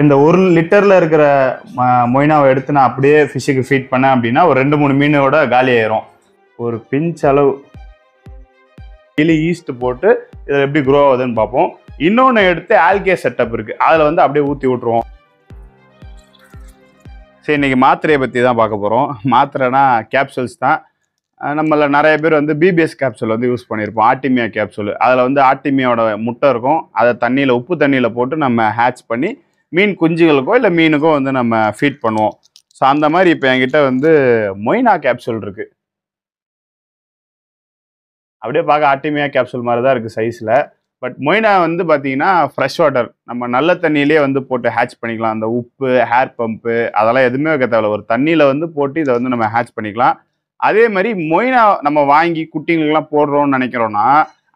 இந்த 1 லிட்டர்ல இருக்கிற மொய்னாவை எடுத்து நான் அப்படியே ஃபிஷ்ஷுக்கு ஃபீட் பண்ணேன் அப்படின்னா ஒரு 2-3 மீனோட காலி ஆயிரும். ஒரு பிஞ்ச் அளவு டெய்லி ஈஸ்ட் போட்டு இதில் எப்படி க்ரோ ஆகுதுன்னு பார்ப்போம். இன்னொன்று எடுத்து ஆல்கே செட்டப் இருக்கு, அதில் வந்து அப்படியே ஊற்றி விட்டுருவோம். சரி, இன்னைக்கு மாத்திரையை பற்றி தான் பார்க்க போகிறோம். மாத்திரைனா கேப்சூல்ஸ் தான். நம்மள நிறைய பேர் வந்து பிபிஎஸ் கேப்சூல் வந்து யூஸ் பண்ணியிருப்போம், ஆர்டிமியா கேப்சூல். அதில் வந்து ஆர்டிமியாவோட முட்டை இருக்கும், அதை தண்ணியில் உப்பு தண்ணியில் போட்டு நம்ம ஹேட்ச் பண்ணி மீன் குஞ்சுகளுக்கோ இல்லை மீனுக்கோ வந்து நம்ம ஃபீட் பண்ணுவோம். ஸோ அந்த மாதிரி இப்போ என்கிட்ட வந்து மொய்னா கேப்சூல் இருக்குது. அப்படியே பார்க்க ஆர்டிமியா கேப்சூல் மாதிரி தான் இருக்குது சைஸில். பட் மொய்னா வந்து பார்த்தீங்கன்னா ஃப்ரெஷ் வாட்டர், நம்ம நல்ல தண்ணியிலே வந்து போட்டு ஹேட்ச் பண்ணிக்கலாம். அந்த உப்பு, ஹேர் பம்பு அதெல்லாம் எதுவுமே வைக்க தேவையில்ல, ஒரு தண்ணியில் வந்து போட்டு இதை வந்து நம்ம ஹேட்ச் பண்ணிக்கலாம். அதே மாதிரி மொய்னா நம்ம வாங்கி குட்டிங்களுக்குலாம் போடுறோம்னு நினைக்கிறோன்னா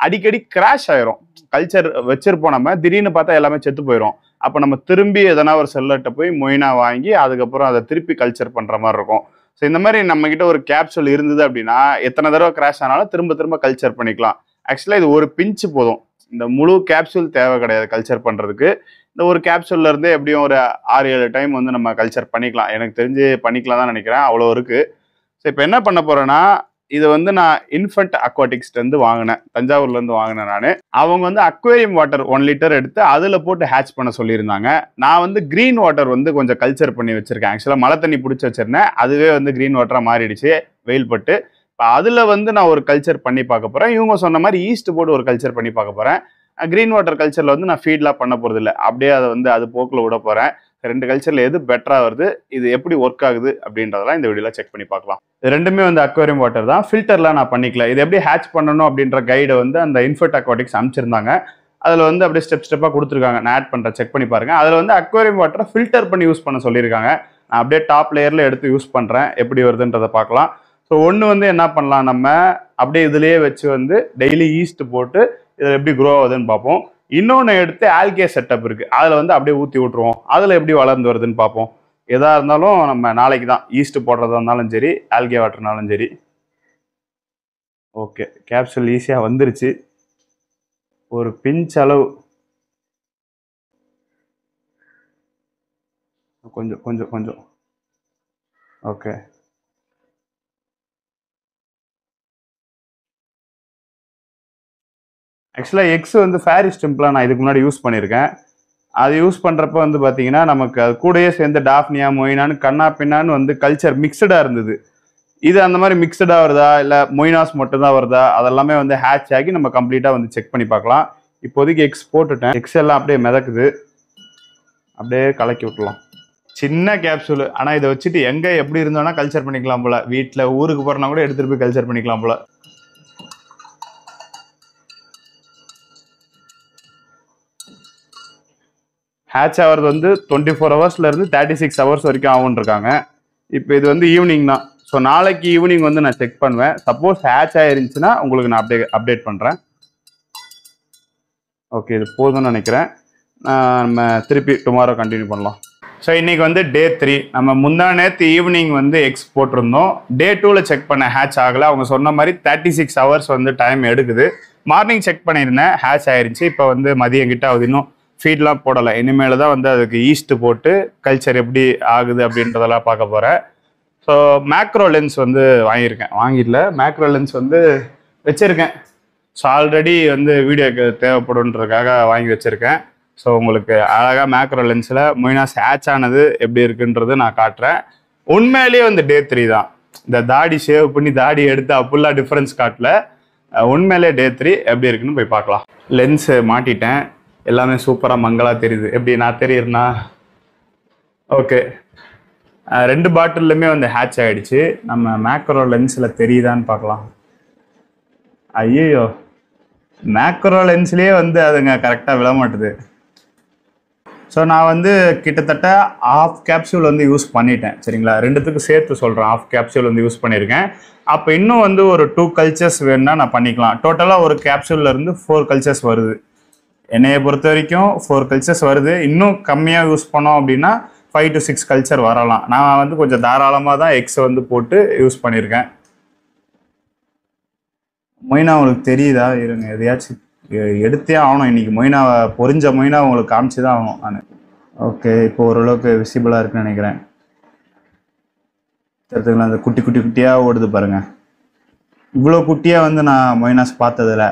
அடிக்கடி கிராஷ் ஆயிரும். கல்ச்சர் வச்சிருப்போம், நம்ம திடீர்னு பார்த்தா எல்லாமே செத்து போயிடும். அப்போ நம்ம திரும்பி எதனா ஒரு செல்லர்கிட்ட போய் மொய்னா வாங்கி அதுக்கப்புறம் அதை திருப்பி கல்ச்சர் பண்ணுற மாதிரி இருக்கும். ஸோ இந்த மாதிரி நம்மக்கிட்ட ஒரு கேப்சூல் இருந்தது அப்படின்னா எத்தனை தடவை கிராஷ் ஆனாலும் திரும்ப திரும்ப கல்ச்சர் பண்ணிக்கலாம். ஆக்சுவலாக இது ஒரு பிஞ்சு போதும், இந்த முழு கேப்சூல் தேவை கிடையாது கல்ச்சர் பண்ணுறதுக்கு. இந்த ஒரு கேப்சூல்ல இருந்தே எப்படியும் ஒரு 6-7 டைம் வந்து நம்ம கல்ச்சர் பண்ணிக்கலாம். எனக்கு தெரிஞ்சு பண்ணிக்கலாம் தான் நினைக்கிறேன், அவ்வளோ இருக்குது. ஸோ இப்போ என்ன பண்ண போகிறேன்னா, இது வந்து நான் இன்ஃபென்ட் அக்வாட்டிக்ஸ்லேருந்து வாங்கினேன், தஞ்சாவூர்லேருந்து வாங்கினேன் நான். அவங்க வந்து அக்வேரியம் வாட்டர் 1 லிட்டர் எடுத்து அதில் போட்டு ஹேட்ச் பண்ண சொல்லியிருந்தாங்க. நான் வந்து க்ரீன் வாட்டர் வந்து கொஞ்சம் கல்ச்சர் பண்ணி வச்சுருக்கேன். ஆக்சுவலாக மழை தண்ணி பிடிச்சி வச்சிருந்தேன், அதுவே வந்து க்ரீன் வாட்டராக மாறிடுச்சு வெயில் பட்டு. இப்போ அதில் வந்து நான் ஒரு கல்ச்சர் பண்ணி பார்க்க போகிறேன். இவங்க சொன்ன மாதிரி ஈஸ்ட் போட்டு ஒரு கல்ச்சர் பண்ணி பார்க்க போகிறேன். க்ரீன் வாட்டர் கல்ச்சரில் வந்து நான் ஃபீட்லாம் பண்ண போகிறது இல்லை, அப்படியே அதை வந்து அது போக்கில் விட போகிறேன். 2 கல்ச்சரில் எது பெட்டராக வருது, இது எப்படி ஒர்க் ஆகுது அப்படின்றதெல்லாம் இந்த வீடியோவில் செக் பண்ணி பார்க்கலாம். இது ரெண்டுமே வந்து அக்வேரியம் வாட்டர் தான், ஃபில்டர்லாம் நான் பண்ணிக்கல. இது எப்படி ஹேட்ச் பண்ணணும் அப்படின்ற கைடை வந்து அந்த இன்ஃபென்ட் அக்வாட்டிக்ஸ் அனுப்பிச்சிருந்தாங்க. அதில் வந்து அப்படியே ஸ்டெப்பாக கொடுத்துருக்காங்க, நான் ஆட் பண்ணுறேன், செக் பண்ணி பாருங்க. அதில் வந்து அக்வேரியம் வாட்டரை ஃபில்டர் பண்ணி யூஸ் பண்ண சொல்லியிருக்காங்க. நான் அப்படியே டாப் லேயரில் எடுத்து யூஸ் பண்ணுறேன், எப்படி வருதுன்றதை பார்க்கலாம். ஸோ ஒன்று வந்து என்ன பண்ணலாம், நம்ம அப்படியே இதுலேயே வச்சு வந்து டெய்லி ஈஸ்ட் போட்டு இதில் எப்படி க்ரோ ஆகுதுன்னு பார்ப்போம். இன்னொன்று எடுத்து ஆல்கே செட்டப் இருக்குது, அதில் வந்து அப்படியே ஊற்றி விட்ருவோம், அதில் எப்படி வளர்ந்து வருதுன்னு பார்ப்போம். எதாக இருந்தாலும் நம்ம நாளைக்கு தான், ஈஸ்ட் போடுறதா இருந்தாலும் சரி, ஆல்கே வாட்டர்னாலும் சரி. ஓகே, கேப்சூல் ஈஸியாக வந்துருச்சு. ஒரு பிஞ்ச் அளவு, கொஞ்சம் கொஞ்சம் கொஞ்சம். ஓகே, ஆக்சுவலாக எக்ஸ் வந்து ஃபேரி ஸ்டிம்பிளாக நான் இதுக்கு முன்னாடி யூஸ் பண்ணியிருக்கேன். அது யூஸ் பண்ணுறப்ப வந்து பார்த்தீங்கன்னா நமக்கு அது கூடயே சேர்ந்து டாஃப்னியா, மொய்னான்னு கண்ணா பின்னான்னு வந்து கல்ச்சர் மிக்சடாக இருந்தது. இது அந்த மாதிரி மிக்சடாக வருதா இல்லை மொய்னாஸ் மட்டும்தான் வருதா, அதெல்லாமே வந்து ஹேட்ச் ஆகி நம்ம கம்ப்ளீட்டாக வந்து செக் பண்ணி பார்க்கலாம். இப்போதைக்கு எக்ஸ் போட்டுட்டேன், எக்ஸ் எல்லாம் அப்படியே மிதக்குது, அப்படியே கலக்கி விட்டுலாம். சின்ன கேப்சூல், ஆனால் இதை வச்சுட்டு எங்கே எப்படி இருந்தோன்னா கல்ச்சர் பண்ணிக்கலாம் போல். வீட்டில் ஊருக்கு போகிறனா கூட எடுத்துகிட்டு போய் கல்ச்சர் பண்ணிக்கலாம் போல். ஹேட்ச் ஆகிறது வந்து 24 ஹவர்ஸ்லேருந்து 36 ஹவர்ஸ் வரைக்கும் ஆகும்னு இருக்காங்க. இப்போ இது வந்து ஈவினிங் தான். ஸோ நாளைக்கு ஈவினிங் வந்து நான் செக் பண்ணுவேன். சப்போஸ் ஹேட்ச் ஆயிருந்துச்சுன்னா உங்களுக்கு நான் அப்டேட் பண்ணுறேன். ஓகே, இது போதும்னு நினைக்கிறேன். நம்ம திருப்பி டுமாரோ கண்டினியூ பண்ணலாம். ஸோ இன்றைக்கி வந்து டே 3. நம்ம முந்தா நேற்று ஈவினிங் வந்து எக்ஸ் போட்டிருந்தோம். டே 2ல் செக் பண்ண ஹேட்ச் ஆகலை. அவங்க சொன்ன மாதிரி 36 ஹவர்ஸ் வந்து டைம் எடுக்குது. மார்னிங் செக் பண்ணியிருந்தேன், ஹேட்ச் ஆயிருந்துச்சு. இப்போ வந்து மதியம் கிட்ட ஆகுது, இன்னும் ஃபீட்லாம் போடலை. இனிமேல் தான் வந்து அதுக்கு ஈஸ்ட் போட்டு கல்ச்சர் எப்படி ஆகுது அப்படின்றதெல்லாம் பார்க்க போகிறேன். ஸோ மேக்ரோ லென்ஸ் வந்து வாங்கிடல, மேக்ரோ லென்ஸ் வந்து வச்சுருக்கேன். ஸோ ஆல்ரெடி வந்து வீடியோக்கு தேவைப்படுன்றதுக்காக வாங்கி வச்சுருக்கேன். ஸோ உங்களுக்கு அழகாக மேக்ரோ லென்ஸில் மொய்னாஸ் ஹேட்ச் ஆனது எப்படி இருக்குன்றது நான் காட்டுறேன். உண்மையிலேயே வந்து டே 3 தான். இந்த தாடி ஷேவ் பண்ணி தாடி எடுத்து அப்படிலாம் டிஃப்ரென்ஸ் காட்டல. உண்மையிலே டே 3 எப்படி இருக்குன்னு போய் பார்க்கலாம். லென்ஸு மாட்டிட்டேன், எல்லாமே சூப்பராக மங்களாக தெரியுது. எப்படி நான் தெரியுறேன்னா? ஓகே, 2 பாட்டில்லுமே வந்து ஹேட்ச் ஆகிடுச்சு. நம்ம மேக்ரோ லென்ஸில் தெரியுதான்னு பார்க்கலாம். ஐயோ, மேக்ரோ லென்ஸ்லேயே வந்து அதுங்க கரெக்டாக விழ மாட்டுது. ஸோ நான் வந்து கிட்டத்தட்ட ½ கேப்சூல் வந்து யூஸ் பண்ணிட்டேன், சரிங்களா? ரெண்டுத்துக்கும் சேர்த்து சொல்கிறேன், ½ கேப்சூல் வந்து யூஸ் பண்ணியிருக்கேன். அப்போ இன்னும் வந்து ஒரு 2 கல்ச்சர்ஸ் வேணுன்னா நான் பண்ணிக்கலாம். டோட்டலாக ஒரு கேப்சூல்லேருந்து 4 கல்ச்சர்ஸ் வருது. என்னையை பொறுத்த வரைக்கும் 4 கல்ச்சர்ஸ் வருது. இன்னும் கம்மியாக யூஸ் பண்ணோம் அப்படின்னா 5 to 6 கல்ச்சர் வரலாம். நான் வந்து கொஞ்சம் தாராளமாக தான் எக்ஸை வந்து போட்டு யூஸ் பண்ணியிருக்கேன். மொய்னா உங்களுக்கு தெரியுதா? இருங்க, எதையாச்சும் எடுத்தே ஆகணும். இன்னைக்கு மொய்னாவை பொரிஞ்ச மொய்னா உங்களுக்கு காமிச்சு தான் ஆகணும். நான் ஓகே, இப்போ ஓரளவுக்கு விசிபிளாக இருக்குன்னு நினைக்கிறேன். தெரிஞ்சுக்கலாம், அந்த குட்டி குட்டி குட்டியாக ஓடுது பாருங்கள். இவ்வளோ குட்டியாக வந்து நான் மொய்னாஸ் பார்த்ததில்ல.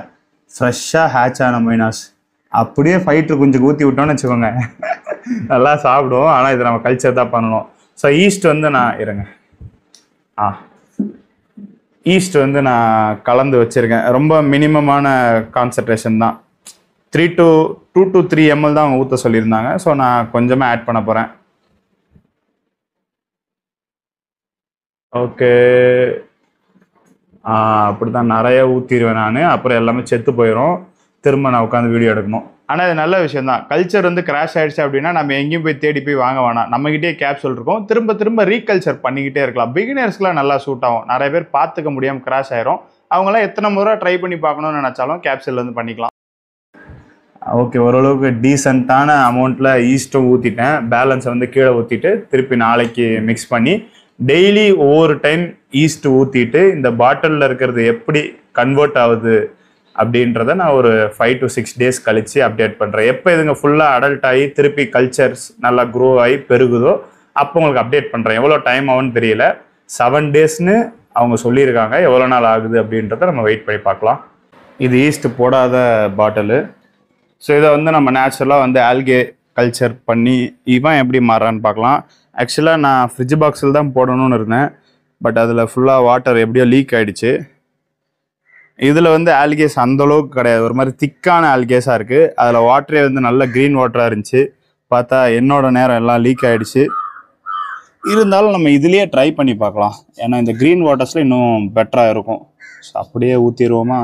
ஃப்ரெஷ்ஷாக ஹேட்ச் ஆன மொய்னாஸ் அப்படியே ஃபைட்டர் கொஞ்சம் ஊற்றி விட்டோன்னு வச்சுக்கோங்க, நல்லா சாப்பிடுவோம். ஆனால் இது நம்ம கல்ச்சர் தான் பண்ணணும். ஸோ ஈஸ்ட் வந்து நான் இருங்க ஈஸ்ட் வந்து நான் கலந்து வச்சுருக்கேன். ரொம்ப மினிமமான கான்சன்ட்ரேஷன் தான். 2 to 3 ml தான் அவங்க ஊற்ற சொல்லியிருந்தாங்க. ஸோ நான் கொஞ்சமாக ஆட் பண்ண போகிறேன். ஓகே, அப்படி தான் நிறைய ஊற்றிடுவேன் நான். அப்புறம் எல்லாமே செத்து போயிடும், திரும்ப நான் உட்காந்து வீடியோ எடுக்கணும். ஆனால் இது நல்ல விஷயம் தான். கல்ச்சர் வந்து கிராஷ் ஆகிடுச்சு அப்படின்னா நம்ம எங்கேயும் போய் தேடி போய் வாங்க வேணாம். நம்மகிட்டே கேப்சூல் இருக்கும், திரும்ப திரும்ப ரீகல்ச்சர் பண்ணிக்கிட்டே இருக்கலாம். பிகினர்ஸ்க்குலாம் நல்லா சூட் ஆகும். நிறைய பேர் பார்த்துக்க முடியாமல் கிராஷ் ஆயிரும். அவங்களாம் எத்தனை முறை ட்ரை பண்ணி பார்க்கணும்னு நினச்சாலும் கேப்சூல் வந்து பண்ணிக்கலாம். ஓகே, ஓரளவுக்கு டீசெண்டான அமௌண்ட்டில் ஈஸ்ட்டும் ஊற்றிட்டேன். பேலன்ஸை வந்து கீழே ஊற்றிட்டு திருப்பி நாளைக்கு மிக்ஸ் பண்ணி டெய்லி ஒவ்வொரு டைம் ஈஸ்ட் ஊற்றிட்டு இந்த பாட்டிலில் இருக்கிறது எப்படி கன்வெர்ட் ஆகுது அப்படின்றத நான் ஒரு 5 to 6 days கழித்து அப்டேட் பண்ணுறேன். எப்போ இதுங்க ஃபுல்லாக அடல்ட் ஆகி திருப்பி கல்ச்சர்ஸ் நல்லா க்ரோ ஆகி பெருகுதோ அப்போ உங்களுக்கு அப்டேட் பண்ணுறேன். எவ்வளோ டைம் ஆகும்னு தெரியல. 7 daysன்னு அவங்க சொல்லியிருக்காங்க. எவ்வளோ நாள் ஆகுது அப்படின்றத நம்ம வெயிட் பண்ணி பார்க்கலாம். இது ஈஸ்ட் போடாத பாட்டிலு. ஸோ இதை வந்து நம்ம நேச்சுரலாக வந்து ஆல்கே கல்ச்சர் பண்ணி இவன் எப்படி மாறான்னு பார்க்கலாம். ஆக்சுவலாக நான் ஃப்ரிட்ஜ் பாக்ஸில் தான் போடணும்னு இருந்தேன். பட் அதில் ஃபுல்லாக வாட்டர் எப்படியோ லீக் ஆகிடுச்சு. இதில் வந்து ஆல்கேஸ் அந்தளவுக்கு கிடையாது, ஒரு மாதிரி திக்கான ஆல்கேஸாக இருக்குது. அதில் வாட்டரே வந்து நல்ல க்ரீன் வாட்டராக இருந்துச்சு. பார்த்தா என்னோட நேரம் எல்லாம் லீக் ஆகிடுச்சு. இருந்தாலும் நம்ம இதுலேயே ட்ரை பண்ணி பார்க்கலாம். ஏன்னா இந்த க்ரீன் வாட்டர்ஸில் இன்னும் பெட்டராக இருக்கும். ஸோ அப்படியே ஊற்றிடுவோமா?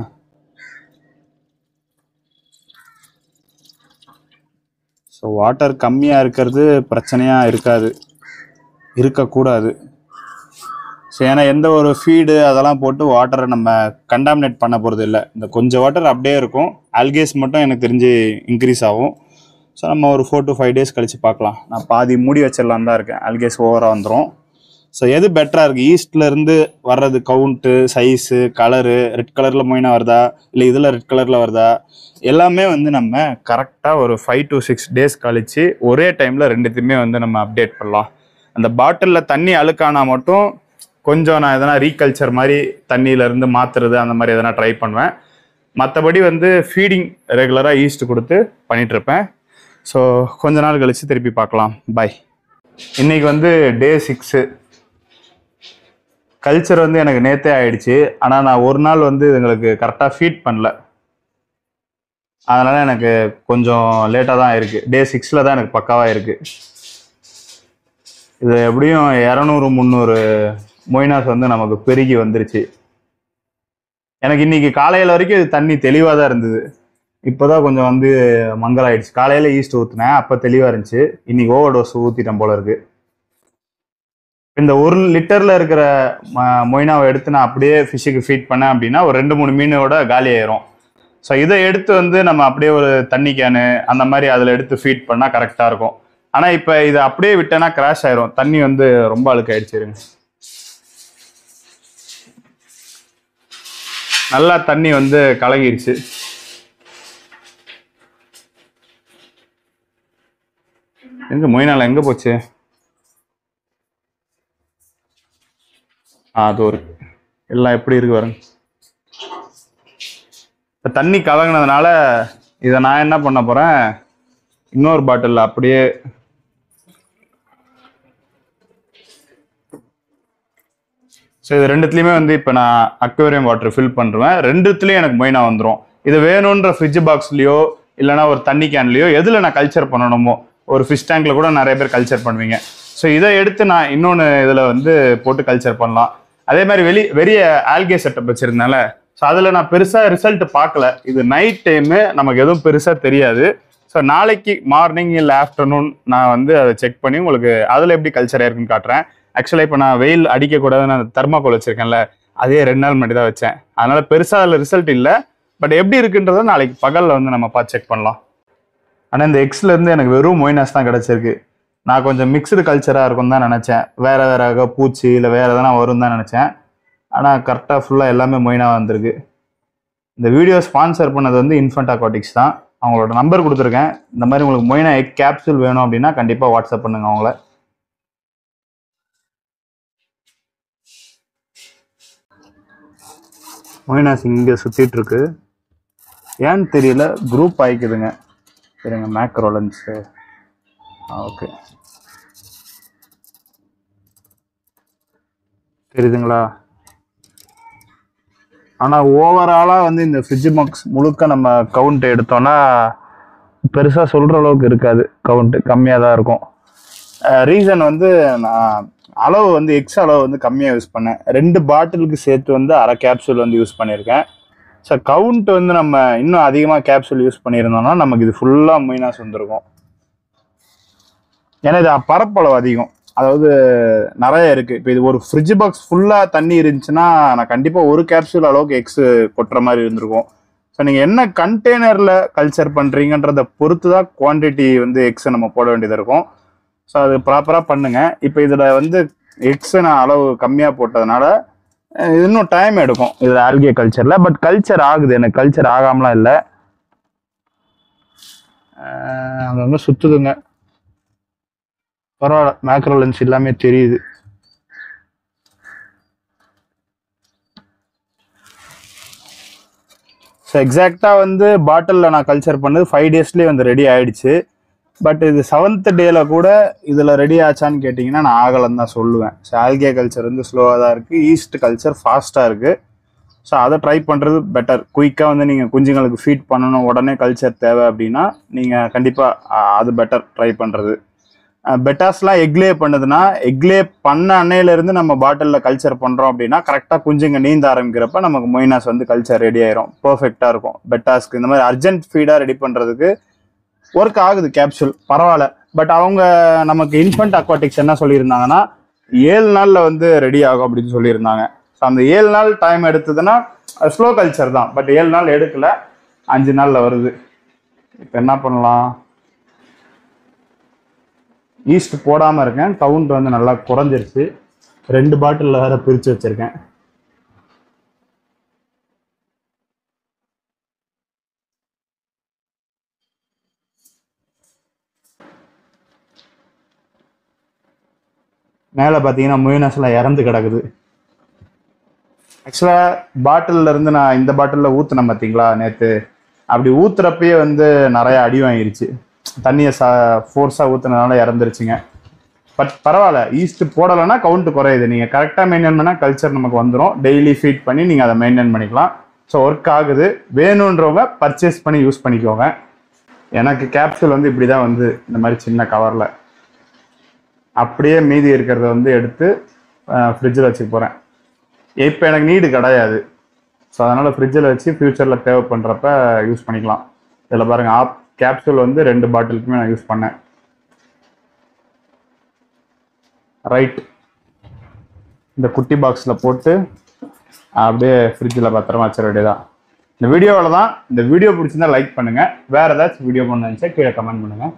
ஸோ வாட்டர் கம்மியாக இருக்கிறது பிரச்சனையாக இருக்கக்கூடாது. ஸோ ஏன்னா எந்த ஒரு ஃபீடு அதெல்லாம் போட்டு வாட்டரை நம்ம கண்டாமினேட் பண்ண போகிறது இல்லை. இந்த கொஞ்சம் வாட்டர் அப்படியே இருக்கும். ஆல்கேஸ் மட்டும் எனக்கு தெரிஞ்சு இன்க்ரீஸ் ஆகும். ஸோ நம்ம ஒரு 4 to 5 days கழித்து பார்க்கலாம். நான் பாதி மூடி வச்சிடலாம் தான் இருக்கேன். ஆல்கேஸ் ஓவராக வந்துடும். ஸோ எது பெட்டராக இருக்குது, ஈஸ்ட்லேருந்து வர்றது கவுண்ட்டு, சைஸு, கலரு, ரெட் கலரில் மொயினா வருதா இல்லை இதில் ரெட் கலரில் வருதா, எல்லாமே வந்து நம்ம கரெக்டாக ஒரு 5 to 6 days கழித்து ஒரே டைமில் ரெண்டுத்தையுமே வந்து நம்ம அப்டேட் பண்ணலாம். அந்த பாட்டிலில் தண்ணி அழுக்கானா மட்டும் கொஞ்சம் நான் எதனா ரீகல்ச்சர் மாதிரி தண்ணியிலேருந்து மாற்றுறது அந்த மாதிரி எதனா ட்ரை பண்ணுவேன். மற்றபடி வந்து ஃபீடிங் ரெகுலராக ஈஸ்ட் கொடுத்து பண்ணிகிட்ருப்பேன். ஸோ கொஞ்ச நாள் கழித்து திருப்பி பார்க்கலாம். பை. இன்றைக்கி வந்து Day 6. கல்ச்சர் வந்து எனக்கு நேற்றே ஆகிடுச்சு. ஆனால் நான் ஒரு நாள் வந்து இதுங்களுக்கு கரெக்டாக ஃபீட் பண்ணல. அதனால் எனக்கு கொஞ்சம் லேட்டாக தான் இருக்குது. Day 6 தான் எனக்கு பக்காவாக இருக்குது. இது எப்படியும் 200-300 மொய்னாஸ் வந்து நமக்கு பெருகி வந்துருச்சு. எனக்கு இன்னைக்கு காலையில் வரைக்கும் இது தண்ணி தெளிவாக தான் இருந்தது. இப்போ தான் கொஞ்சம் வந்து மங்கலாயிடுச்சு. காலையில் ஈஸ்ட் ஊற்றினேன், அப்போ தெளிவாக இருந்துச்சு. இன்னைக்கு ஓவர் டோஸ் ஊற்றிட்டேன் போல இருக்கு. இந்த 1 லிட்டரில் இருக்கிற மொய்னாவை எடுத்து நான் அப்படியே ஃபிஷ்ஷுக்கு ஃபீட் பண்ணேன் அப்படின்னா ஒரு 2-3 மீனோட காலி ஆயிரும். ஸோ இதை எடுத்து வந்து நம்ம அப்படியே ஒரு தண்ணி கேனு அந்த மாதிரி அதில் எடுத்து ஃபீட் பண்ணால் கரெக்டாக இருக்கும். ஆனால் இப்போ இதை அப்படியே விட்டேன்னா கிராஷ் ஆயிரும். தண்ணி வந்து ரொம்ப அழுக்காயிடுச்சிருங்க. நல்லா தண்ணி வந்து கலங்கிருச்சு. எங்க மொய்னால எங்க போச்சு? அது ஒரு எல்லாம் எப்படி இருக்கு பாருங்க. தண்ணி கலங்கினதுனால இதை நான் என்ன பண்ண போறேன், இன்னொரு பாட்டில் அப்படியே ஸோ இது ரெண்டுத்துலையுமே வந்து இப்போ நான் அக்வேரியம் வாட்டர் ஃபில் பண்ணுறேன். ரெண்டுத்துலேயும் எனக்கு மொய்னா வந்துடும். இது வேணுன்ற ஃப்ரிட்ஜ் பாக்ஸ்லையோ இல்லைனா ஒரு தண்ணி கேன்லையோ எதில் நான் கல்ச்சர் பண்ணணுமோ, ஒரு ஃபிஷ் டேங்கில் கூட நிறைய பேர் கல்ச்சர் பண்ணுவீங்க. ஸோ இதை எடுத்து நான் இன்னொன்று இதில் வந்து போட்டு கல்ச்சர் பண்ணலாம். அதே மாதிரி பெரிய ஆல்கே செட்டப் வச்சுருந்தனால ஸோ அதில் நான் பெருசாக ரிசல்ட் பார்க்கல. இது நைட் டைமு, நமக்கு எதுவும் பெருசாக தெரியாது. ஸோ நாளைக்கு மார்னிங் இல்லை ஆஃப்டர்நூன் நான் வந்து அதை செக் பண்ணி உங்களுக்கு அதில் எப்படி கல்ச்சர் ஆயிருக்குன்னு காட்டுறேன். ஆக்சுவலாக இப்போ நான் வெயில் அடிக்கக்கூடாதுன்னு அந்த தெர்மாக்கோல் வச்சுருக்கேன்ல, அதே 2 நாள் மட்டும் தான் வச்சேன். அதனால் பெருசாக அதில் ரிசல்ட் இல்லை. பட் எப்படி இருக்குன்றதை நாளைக்கு பகலில் வந்து நம்ம பார்த்து செக் பண்ணலாம். ஆனால் இந்த எக்ஸ்லேருந்து எனக்கு வெறும் மொய்னாஸ் தான் கிடச்சிருக்கு. நான் கொஞ்சம் மிக்சடு கல்ச்சராக இருக்கும் தான் நினச்சேன். வேறு பூச்சி இல்லை வேறு எதனா வரும் தான் நினச்சேன். ஆனால் கரெக்டாக ஃபுல்லாக எல்லாமே மொய்னா வந்திருக்கு. இந்த வீடியோ ஸ்பான்சர் பண்ணது வந்து இன்ஃபண்ட் அக்வாட்டிக்ஸ் தான். அவங்களோட நம்பர் கொடுத்துருக்கேன். இந்த மாதிரி உங்களுக்கு மொய்னா எக் கேப்சூல் வேணும் அப்படின்னா கண்டிப்பாக வாட்ஸ்அப் பண்ணுங்க அவங்கள. மொய்னாஸ் இங்கே சுற்றிட்டு இருக்கு, ஏன்னு தெரியல குரூப் ஆயிக்குதுங்க. சரிங்க, மேக்ரோ லன்ச்சு. ஓகே, தெரியுதுங்களா? ஆனால் ஓவராலாக வந்து இந்த ஃப்ரிட்ஜ் பாக்ஸ் முழுக்க நம்ம கவுண்ட் எடுத்தோன்னா பெருசாக சொல்கிற அளவுக்கு இருக்காது, கவுண்ட்டு கம்மியாக தான் இருக்கும். ரீசன் வந்து நான் அளவு வந்து எக்ஸ் அளவு வந்து கம்மியாக யூஸ் பண்ணேன். 2 பாட்டிலுக்கு சேர்த்து வந்து அரை கேப்சூல் வந்து யூஸ் பண்ணியிருக்கேன். ஸோ கவுண்ட் வந்து நம்ம இன்னும் அதிகமாக கேப்சூல் யூஸ் பண்ணியிருந்தோம்னா நமக்கு இது ஃபுல்லாக மொய்னாஸ் வந்துருக்கும். ஏன்னா இது பரப்பளவு அதிகம், அதாவது நிறைய இருக்குது. இப்போ இது ஒரு ஃப்ரிட்ஜ் பாக்ஸ் ஃபுல்லாக தண்ணி இருந்துச்சுன்னா நான் கண்டிப்பாக ஒரு கேப்சூல் அளவுக்கு எக்ஸ் கொட்டுற மாதிரி இருந்திருக்கும். ஸோ நீங்கள் என்ன கண்டெய்னரில் கல்ச்சர் பண்ணுறீங்கன்றதை பொறுத்து தான் குவான்டிட்டி வந்து எக்ஸை நம்ம போட வேண்டியது இருக்கும். ஸோ அது ப்ராப்பராக பண்ணுங்கள். இப்போ இதில் வந்து எக்ஸை நான் அளவு கம்மியாக போட்டதுனால இன்னும் டைம் எடுக்கும் இதில் ஆல்கே கல்ச்சரில். பட் கல்ச்சர் ஆகுது, எனக்கு கல்ச்சர் ஆகாமலாம் இல்லை. அங்கங்கே சுற்றுதுங்க, பரவாயில்ல. மேக்ரோ லென்ஸ் எல்லாமே தெரியுது. ஸோ எக்ஸாக்டாக வந்து பாட்டிலில் நான் கல்ச்சர் பண்ணது 5 டேஸ்லேயே வந்து ரெடி ஆகிடுச்சு. பட் இது 7th டேல கூட இதில் ரெடி ஆச்சான்னு கேட்டிங்கன்னா நான் ஆகலைன்னு தான் சொல்லுவேன். ஸோ ஆல்கே கல்ச்சர் வந்து ஸ்லோவாக தான் இருக்குது, ஈஸ்ட் கல்ச்சர் ஃபாஸ்ட்டாக இருக்குது. ஸோ அதை ட்ரை பண்ணுறது பெட்டர். குயிக்காக வந்து நீங்கள் குஞ்சுங்களுக்கு ஃபீட் பண்ணணும், உடனே கல்ச்சர் தேவை அப்படின்னா நீங்கள் கண்டிப்பாக அது பெட்டர் ட்ரை பண்ணுறது. பெட்டாஸ்லாம் எக்லே பண்ணுதுன்னா எக்லே பண்ண அன்னையிலேருந்து நம்ம பாட்டிலில் கல்ச்சர் பண்ணுறோம் அப்படின்னா கரெக்டாக குஞ்சுங்க நீந்த ஆரம்பிக்கிறப்ப நமக்கு மொய்னாஸ் வந்து கல்ச்சர் ரெடி ஆயிரும், பர்ஃபெக்டாக இருக்கும். பெட்டாஸ்க்கு இந்த மாதிரி அர்ஜென்ட் ஃபீடாக ரெடி பண்ணுறதுக்கு ஒர்க் ஆகுது கேப்சூல், பரவாயில்ல. பட் அவங்க நமக்கு இன்ஃபென்ட் அக்வாட்டிக்ஸ் என்ன சொல்லியிருந்தாங்கன்னா 7 நாளில் வந்து ரெடி ஆகும் அப்படின்னு சொல்லியிருந்தாங்க. ஸோ அந்த 7 நாள் டைம் எடுத்ததுன்னா ஸ்லோ கல்ச்சர் தான். பட் 7 நாள் எடுக்கல, 5 நாளில் வருது. இப்போ என்ன பண்ணலாம், ஈஸ்ட் போடாமல் இருக்கேன், கவுண்ட் வந்து நல்லா குறைஞ்சிருச்சு. 2 பாட்டிலில் வேற பிரித்து வச்சுருக்கேன். மேலே பார்த்தீங்கன்னா மொய்னாஸ்லாம் இறந்து கிடக்குது. ஆக்சுவலாக பாட்டிலில் இருந்து நான் இந்த பாட்டிலில் ஊற்றுனேன் பார்த்தீங்களா நேற்று, அப்படி ஊற்றுறப்பயே வந்து நிறையா அடி வாங்கிருச்சு. தண்ணியை ஃபோர்ஸாக ஊற்றுனதுனால இறந்துருச்சுங்க. பட் பரவாயில்ல, ஈஸ்ட் போடலைன்னா கவுண்ட் குறையுது. நீங்கள் கரெக்டாக மெயின்டைன் பண்ணால் கல்ச்சர் நமக்கு வந்துடும். டெய்லி ஃபீட் பண்ணி நீங்கள் அதை மெயின்டைன் பண்ணிக்கலாம். ஸோ ஒர்க் ஆகுது. வேணுன்றவங்க பர்ச்சேஸ் பண்ணி யூஸ் பண்ணிக்கோங்க. எனக்கு கேப்சூல் வந்து இப்படி தான் வந்து இந்த மாதிரி சின்ன கவரில், அப்படியே மீதி இருக்கிறத வந்து எடுத்து ஃப்ரிட்ஜில் வச்சுக்க போகிறேன். இப்போ எனக்கு நீடு கிடையாது, ஸோ அதனால் ஃப்ரிட்ஜில் வச்சு ஃப்யூச்சரில் தேவைப்படுறப்ப யூஸ் பண்ணிக்கலாம். இதில் பாருங்கள், கேப்சூல் வந்து 2 பாட்டிலுக்குமே நான் யூஸ் பண்ணேன். ரைட், இந்த குட்டி பாக்ஸில் போட்டு அப்படியே ஃப்ரிட்ஜில் பத்திரமா வச்சிட வேண்டியதான். இந்த வீடியோவில் தான். இந்த வீடியோ பிடிச்சிருந்தா லைக் பண்ணுங்கள். வேறு ஏதாச்சும் வீடியோ பண்ண நினச்சா கீழே கமெண்ட் பண்ணுங்கள்.